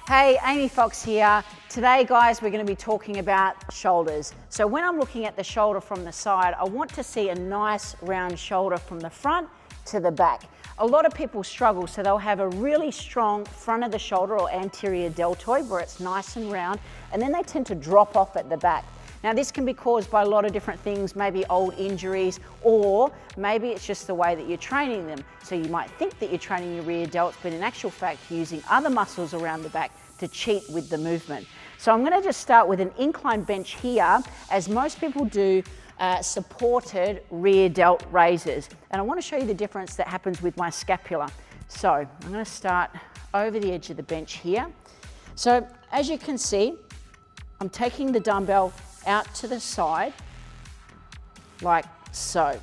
Hey, Amy Fox here. Today, guys, we're going to be talking about shoulders. So when I'm looking at the shoulder from the side, I want to see a nice round shoulder from the front to the back. A lot of people struggle, so they'll have a really strong front of the shoulder or anterior deltoid where it's nice and round, and then they tend to drop off at the back. Now this can be caused by a lot of different things, maybe old injuries, or maybe it's just the way that you're training them. So you might think that you're training your rear delts, but in actual fact you're using other muscles around the back to cheat with the movement. So I'm going to just start with an incline bench here, as most people do supported rear delt raises. And I want to show you the difference that happens with my scapula. So I'm going to start over the edge of the bench here. So as you can see, I'm taking the dumbbell out to the side, like so.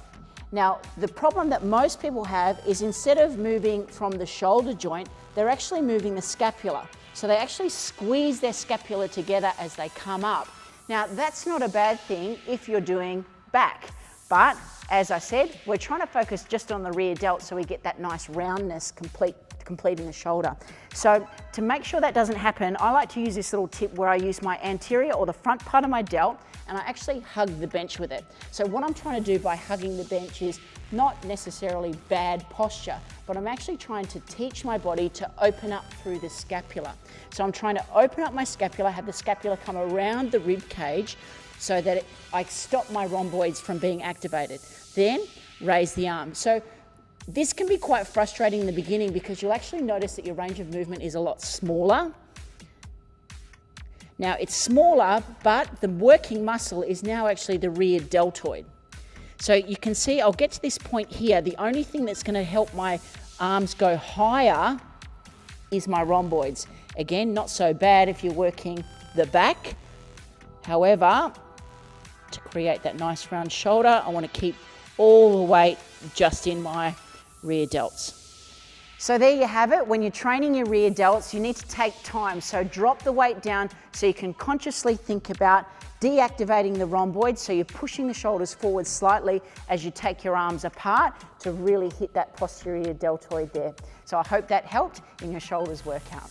Now, the problem that most people have is instead of moving from the shoulder joint, they're actually moving the scapula. So they actually squeeze their scapula together as they come up. Now, that's not a bad thing if you're doing back, but as I said, we're trying to focus just on the rear delt so we get that nice roundness completing the shoulder. So to make sure that doesn't happen, I like to use this little tip where I use my anterior or the front part of my delt and I actually hug the bench with it. So what I'm trying to do by hugging the bench is not necessarily bad posture, but I'm actually trying to teach my body to open up through the scapula. So I'm trying to open up my scapula, have the scapula come around the rib cage so that I stop my rhomboids from being activated. Then raise the arm. So this can be quite frustrating in the beginning because you'll actually notice that your range of movement is a lot smaller. Now it's smaller, but the working muscle is now actually the rear deltoid. So you can see, I'll get to this point here, the only thing that's going to help my arms go higher is my rhomboids. Again, not so bad if you're working the back. However, to create that nice round shoulder, I want to keep all the weight just in my rear delts. So there you have it. When you're training your rear delts, you need to take time. So drop the weight down so you can consciously think about deactivating the rhomboids. So you're pushing the shoulders forward slightly as you take your arms apart to really hit that posterior deltoid there. So I hope that helped in your shoulders workout.